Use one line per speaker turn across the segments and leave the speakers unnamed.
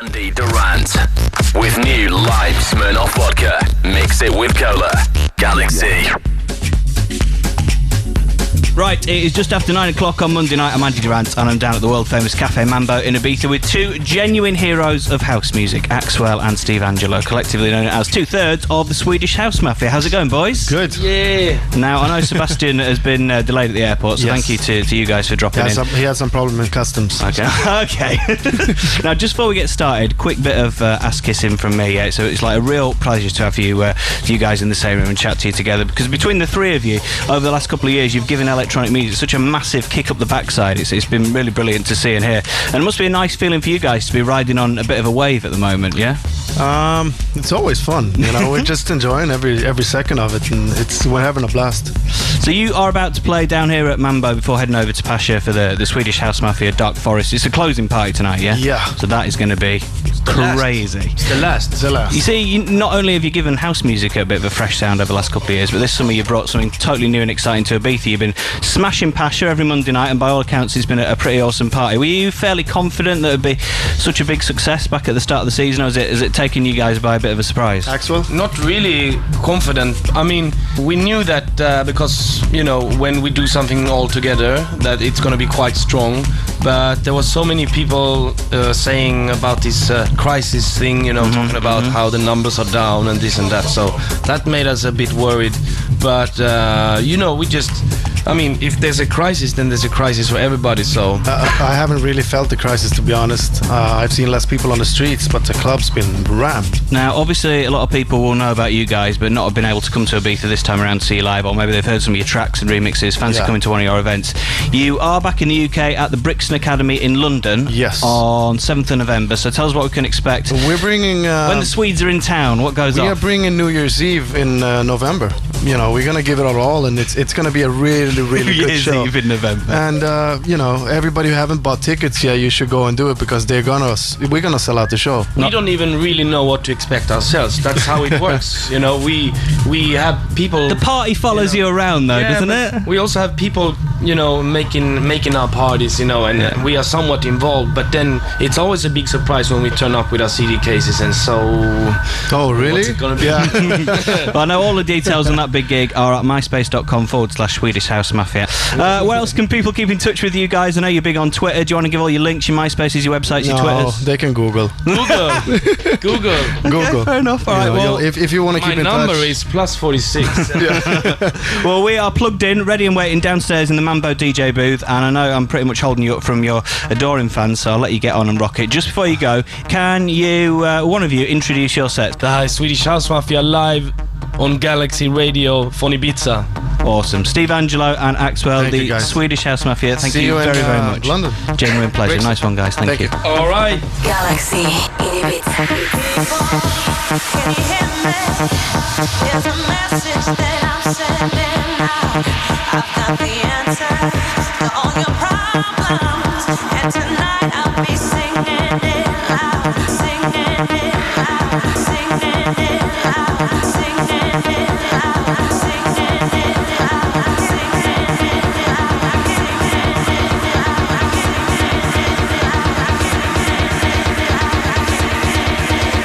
Andi Durrant. With new live Smirnoff vodka. Mix it with cola. Galaxy.
Right, it is just after 9 o'clock on Monday night. I'm Andi Durrant and I'm down at the world-famous Café Mambo in Ibiza with two genuine heroes of house music, Axwell and Steve Angello, collectively known as two-thirds of the Swedish House Mafia. How's it going, boys?
Good.
Yeah.
Now, I know Sebastian has been delayed at the airport, so
Yes.
thank you to you guys for dropping in.
He had some problem in customs.
Okay. Okay. Now, just before we get started, quick bit of ass kissing from me. So it's like a real pleasure to have you guys in the same room and chat to you together, because between the three of you, over the last couple of years, you've given electronic music such a massive kick up the backside. It's been really brilliant to see and hear. And it must be a nice feeling for you guys to be riding on a bit of a wave at the moment, yeah?
It's always fun, you know. We're just enjoying every second of it, and we're having a blast.
So you are about to play down here at Mambo before heading over to Pacha for the Swedish House Mafia Dark Forest. It's a closing party tonight, yeah?
Yeah.
So that is going to be crazy.
It's the last.
You see, not only have you given house music a bit of a fresh sound over the last couple of years, but this summer you brought something totally new and exciting to Ibiza. You've been smashing Pacha every Monday night, and by all accounts it's been a pretty awesome party. Were you fairly confident that it would be such a big success back at the start of the season, or is it taken you guys by a bit of a surprise?
Axwell?
Not really confident. I mean, we knew that because, you know, when we do something all together, that it's going to be quite strong. But there was so many people saying about this crisis thing, you know, talking about how the numbers are down and this and that. So that made us a bit worried. But, you know, I mean, if there's a crisis, then there's a crisis for everybody, so...
I haven't really felt the crisis, to be honest. I've seen less people on the streets, but the club's been rammed.
Now, obviously, a lot of people will know about you guys, but not have been able to come to Ibiza this time around to see you live, or maybe they've heard some of your tracks and remixes, fancy coming to one of your events. You are back in the UK at the Brixton Academy in London.
Yes.
On 7th of November, so tell us what we can expect.
We're bringing...
when the Swedes are in town, what goes on?
We are bringing New Year's Eve in November. You know, we're going to give it our all, and it's going to be a really, really good show.
Eve in November.
And, you know, everybody who haven't bought tickets yet, you should go and do it, because we're going to sell out the show.
We don't even really know what to expect ourselves. That's how it works. You know, we have people...
The party follows you around, though, doesn't it?
We also have people, you know, making our parties, you know, and we are somewhat involved, but then it's always a big surprise when we turn up with our CD cases, and so...
Oh, really?
What's it gonna be?
Yeah.
Well, I know all the details on that big gig are at myspace.com/Swedish House Mafia. Where else can people keep in touch with you guys? I know you're big on Twitter. Do you want to give all your links, your MySpaces, your websites, your Twitters?
They can Google.
Google.
Okay, fair enough. All right, well,
if you want to keep in touch...
My number is +46.
well, we are plugged in, ready and waiting downstairs in the Mambo DJ booth, and I know I'm pretty much holding you up from your adoring fans, so I'll let you get on and rock it. Just before you go, can you, one of you, introduce your set?
The Swedish House Mafia live on Galaxy Radio from Ibiza.
Awesome. Steve Angello and Axwell,
Thank you,
the
guys.
Swedish House Mafia. Thank
See
you very, very
in
much.
London.
Genuine pleasure.
Great.
Nice one, guys. Thank you.
All right.
Galaxy in Ibiza.
Can you hear me? There's a message that I'm sending out. I've got the answers to all your problems, and tonight I'll be singing it out, singing it out, singing it out, singing it out, singing it out, singing it out, singing it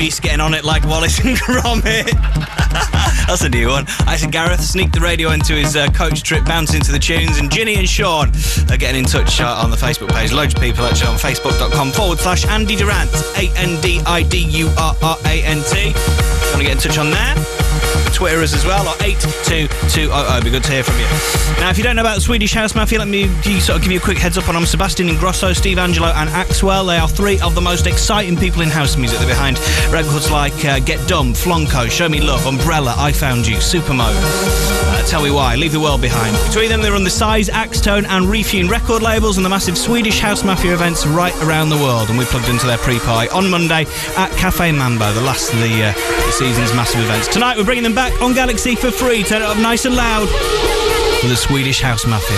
Reese getting on it like Wallace and Gromit. That's a new one. I said Gareth sneaked the radio into his coach trip, bouncing to the tunes, and Ginny and Sean are getting in touch on the Facebook page. Loads of people actually on facebook.com/Andi Durrant, ANDIDURRANT. If you want to get in touch on there, Twitter us as well, or 82200. It'd be good to hear from you. Now, if you don't know about the Swedish House Mafia, let me sort of give you a quick heads up on them. Sebastian Ingrosso, Steve Angelo, and Axwell. They are three of the most exciting people in house music. They're behind records like Get Dumb, Flonko, Show Me Love, Umbrella, I Found You, Supermode, Tell Me Why, Leave the World Behind. Between them, they run the Size, Axtone, and Refune record labels and the massive Swedish House Mafia events right around the world. And we plugged into their pre-party on Monday at Café Mambo, the last of the season's massive events. Tonight, we're bringing them back on Galaxy for free. Turn it up nice and loud with the Swedish House Mafia.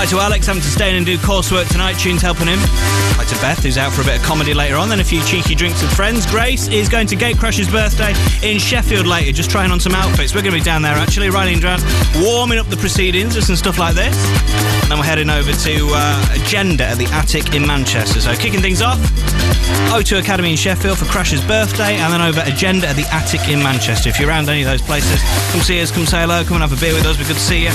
to Alex, having to stay in and do coursework tonight. Tunes helping him. Hi to Beth, who's out for a bit of comedy later on, then a few cheeky drinks with friends. Grace is going to Gatecrash's birthday in Sheffield later, just trying on some outfits. We're going to be down there actually, Riley and Durrant, warming up the proceedings with some stuff like this. And then we're heading over to Agenda at the Attic in Manchester. So kicking things off, O2 Academy in Sheffield for Crash's birthday, and then over Agenda at the Attic in Manchester. If you're around any of those places, come see us, come say hello, come and have a beer with us. We're good to see you.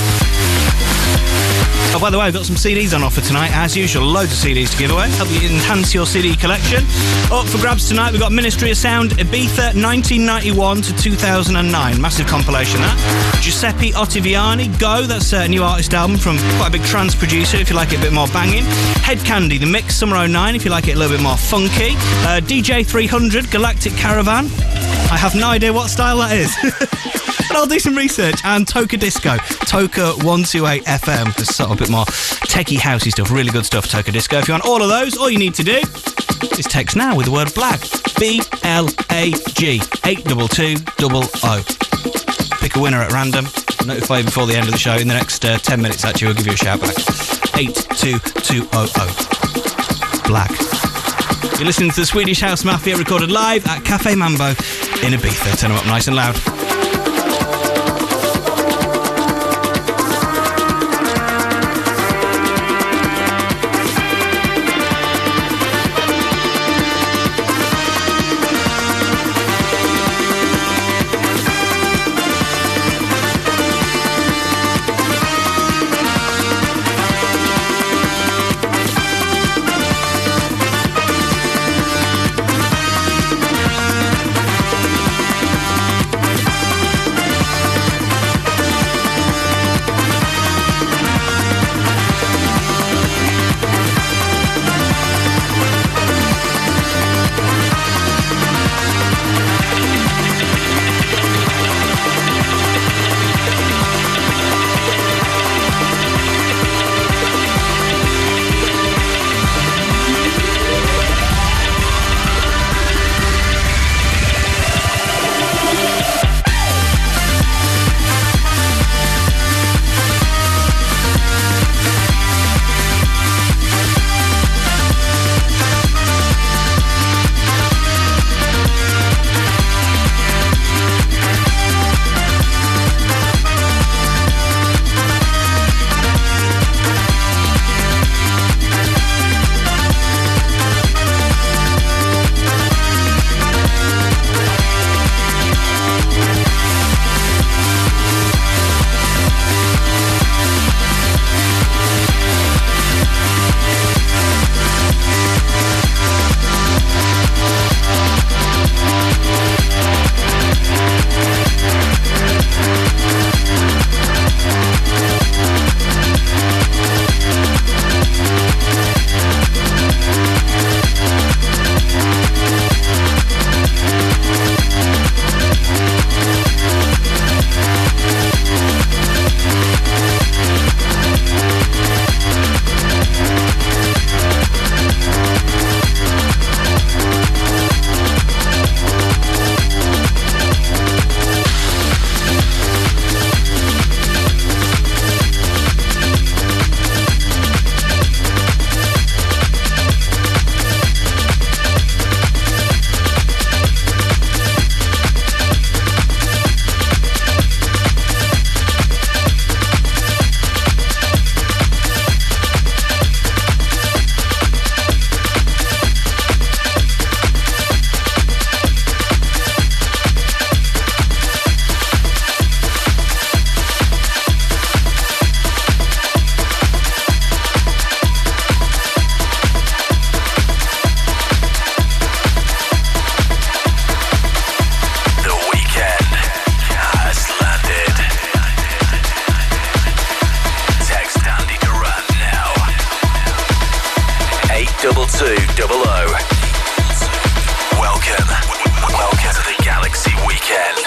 Oh, by the way, I've got some CDs on offer tonight, as usual. Loads of CDs to give away. Help you enhance your CD collection. Up for grabs tonight, we've got Ministry of Sound Ibiza 1991 to 2009. Massive compilation, that. Giuseppe Ottaviani, Go. That's a new artist album from quite a big trance producer, if you like it a bit more banging. Head Candy, The Mix Summer 09, if you like it a little bit more funky. DJ 300, Galactic Caravan. I have no idea what style that is. But I'll do some research. And Toka Disco, Toka 128 FM. There's sort of a bit more techie housey stuff. Really good stuff, Toka Disco. If you want all of those, all you need to do is text now with the word BLAG. B-L-A-G 82200. Pick a winner at random. Notify you before the end of the show. In the next 10 minutes, actually, we'll give you a shout back. 82200. BLAG. You're listening to the Swedish House Mafia, recorded live at Café Mambo in Ibiza. Turn them up nice and loud.
Welcome to the Galaxy Weekend.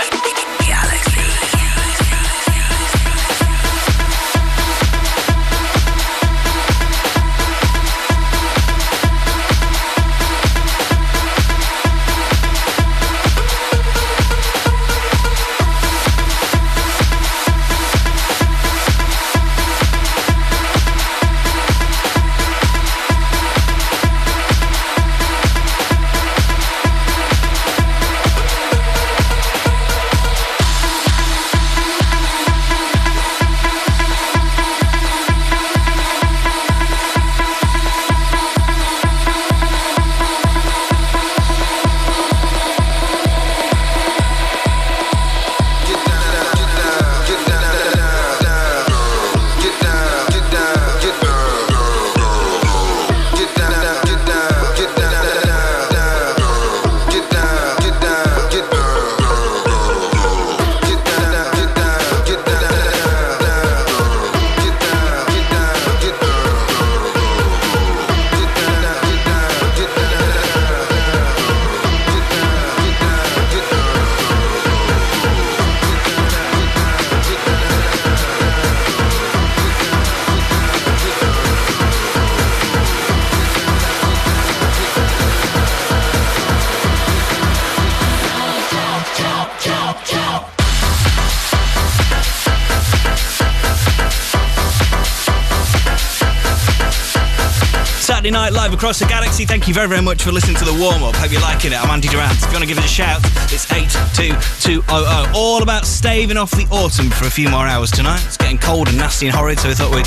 Saturday night live across the galaxy. Thank you very, very much for listening to the warm-up. Hope you're liking it. I'm Andi Durrant. If you want to give us a shout, it's 82200. All about staving off the autumn for a few more hours tonight. It's getting cold and nasty and horrid, so we thought we'd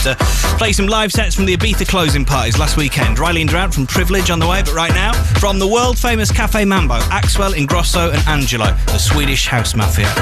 play some live sets from the Ibiza closing parties last weekend. Riley and Durrant from Privilege on the way, but right now, from the world-famous Café Mambo, Axwell, Ingrosso and Angelo, the Swedish house mafia.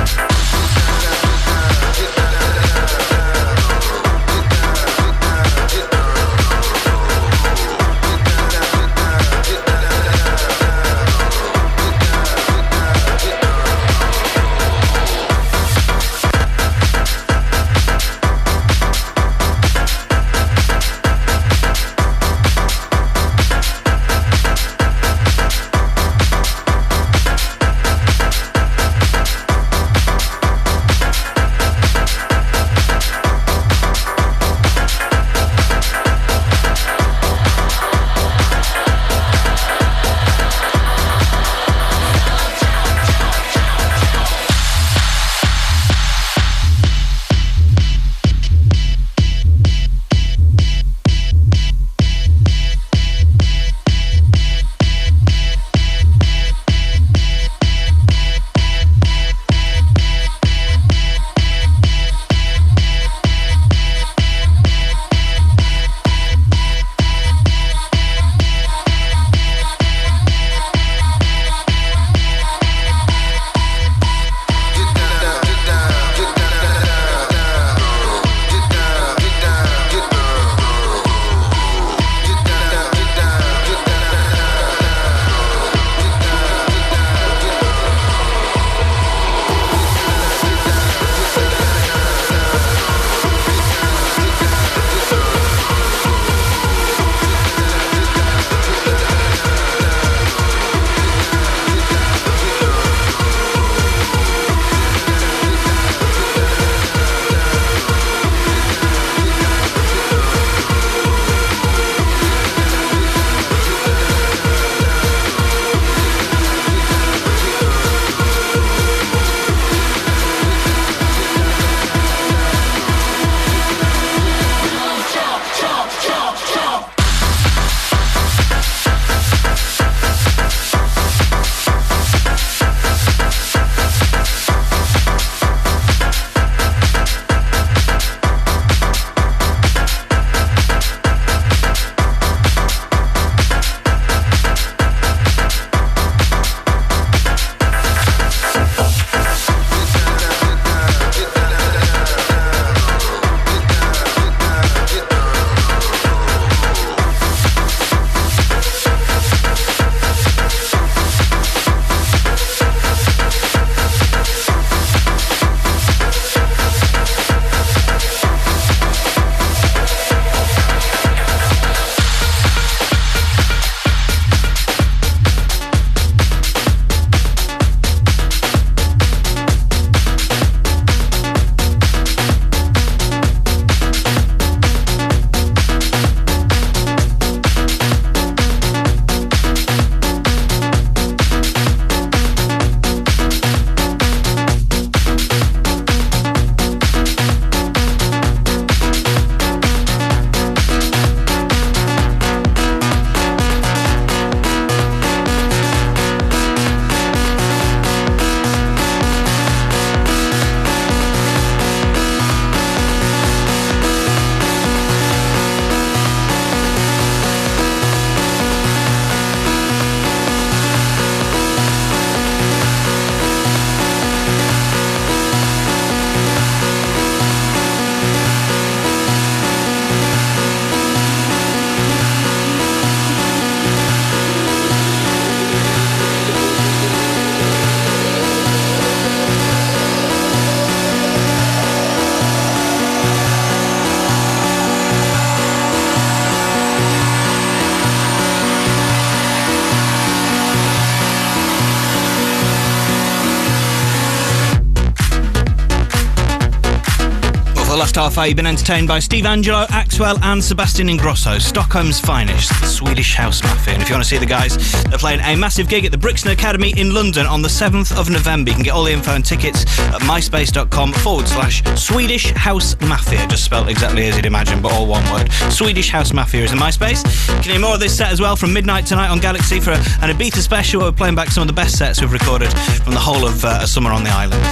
For the last half hour, you've been entertained by Steve Angelo, Axwell and Sebastian Ingrosso, Stockholm's finest, the Swedish House Mafia. And if you want to see the guys, they're playing a massive gig at the Brixton Academy in London on the 7th of November. You can get all the info and tickets at myspace.com/Swedish House Mafia. Just spelled exactly as you'd imagine, but all one word. Swedish House Mafia is in MySpace. You can hear more of this set as well from midnight tonight on Galaxy for an Ibiza special where we're playing back some of the best sets we've recorded from the whole of a summer on the island.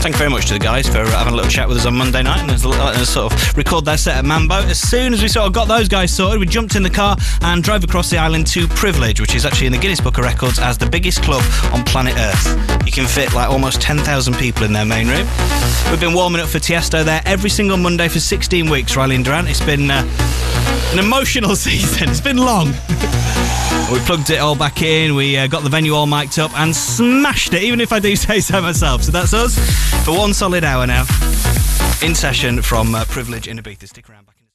Thank you very much to the guys for having a little chat with us on Monday night and sort of record their set at Mambo. As soon as we sort of got those guys sorted, we jumped in the car and drove across the island to Privilege, which is actually in the Guinness Book of Records as the biggest club on planet Earth. You can fit like almost 10,000 people in their main room. We've been warming up for Tiesto there every single Monday for 16 weeks, Riley and Durrant. It's been an emotional season. It's been long. We plugged it all back in, we got the venue all mic'd up and smashed it, even if I do say so myself. So that's us for one solid hour now, in session from Privilege in Ibiza. Stick around back in